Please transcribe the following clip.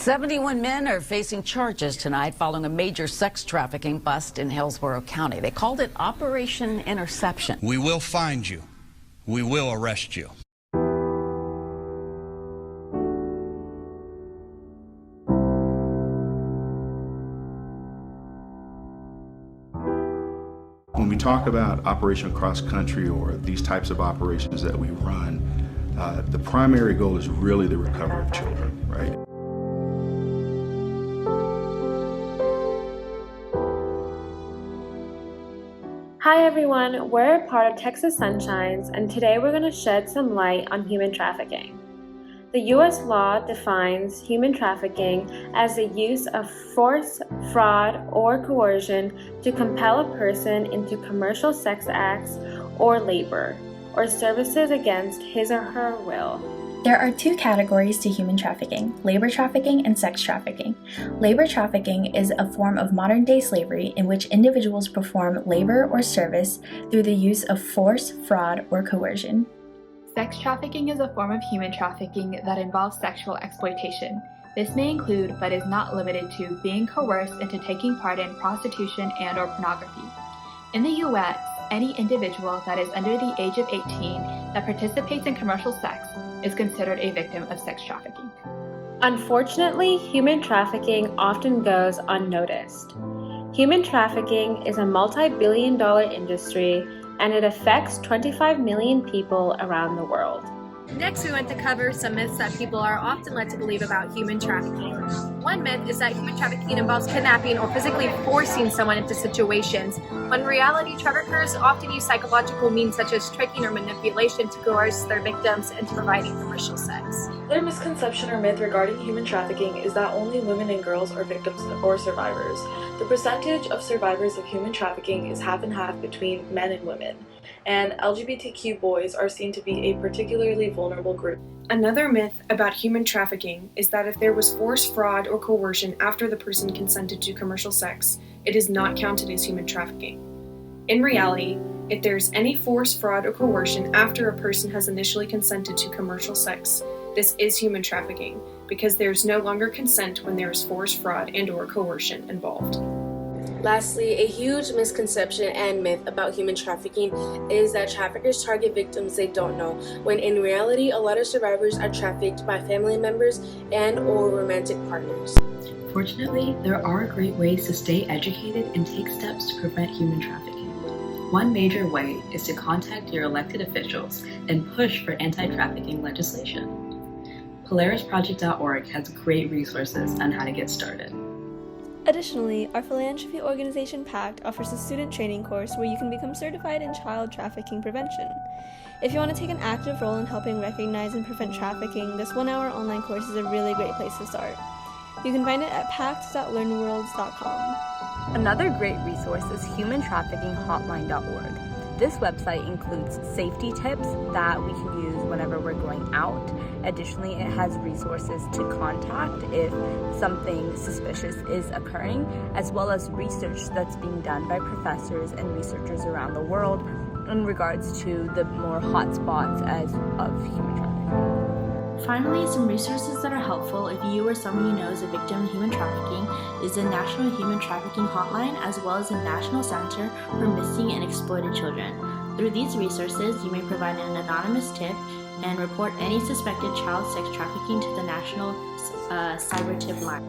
71 men are facing charges tonight following a major sex trafficking bust in Hillsborough County. They called it Operation Interception. We will find you. We will arrest you. When we talk about Operation Cross Country or these types of operations that we run, the primary goal is really the recovery of children, right? Hi everyone, we're a part of Texas Sunshines, and today we're going to shed some light on human trafficking. The U.S. law defines human trafficking as the use of force, fraud, or coercion to compel a person into commercial sex acts or labor, or services against his or her will. There are two categories to human trafficking: labor trafficking and sex trafficking. Labor trafficking is a form of modern-day slavery in which individuals perform labor or service through the use of force, fraud, or coercion. Sex trafficking is a form of human trafficking that involves sexual exploitation. This may include, but is not limited to, being coerced into taking part in prostitution and/or pornography. In the U.S., any individual that is under the age of 18 that participates in commercial sex is considered a victim of sex trafficking. Unfortunately, human trafficking often goes unnoticed. Human trafficking is a multi-billion-dollar industry, and it affects 25 million people around the world. Next, we want to cover some myths that people are often led to believe about human trafficking. One myth is that human trafficking involves kidnapping or physically forcing someone into situations, when in reality, traffickers often use psychological means such as tricking or manipulation to coerce their victims into providing commercial sex. Another misconception or myth regarding human trafficking is that only women and girls are victims or survivors. The percentage of survivors of human trafficking is half and half between men and women, and LGBTQ boys are seen to be a particularly vulnerable group. Another myth about human trafficking is that if there was force, fraud, or coercion after the person consented to commercial sex, it is not counted as human trafficking. In reality, if there is any force, fraud, or coercion after a person has initially consented to commercial sex, this is human trafficking, because there is no longer consent when there is force, fraud, and/or coercion involved. Lastly, a huge misconception and myth about human trafficking is that traffickers target victims they don't know, when in reality, a lot of survivors are trafficked by family members and/or romantic partners. Fortunately, there are great ways to stay educated and take steps to prevent human trafficking. One major way is to contact your elected officials and push for anti-trafficking legislation. PolarisProject.org has great resources on how to get started. Additionally, our philanthropy organization PACT offers a student training course where you can become certified in child trafficking prevention. If you want to take an active role in helping recognize and prevent trafficking, this 1-hour online course is a really great place to start. You can find it at pact.learnworlds.com. Another great resource is humantraffickinghotline.org. This website includes safety tips that we can use whenever we're going out. Additionally, it has resources to contact if something suspicious is occurring, as well as research that's being done by professors and researchers around the world in regards to the more hot spots of human trafficking. Finally, some resources that are helpful if you or someone you know is a victim of human trafficking is the National Human Trafficking Hotline, as well as the National Center for Missing and Exploited Children. Through these resources, you may provide an anonymous tip and report any suspected child sex trafficking to the National Cyber Tip Line.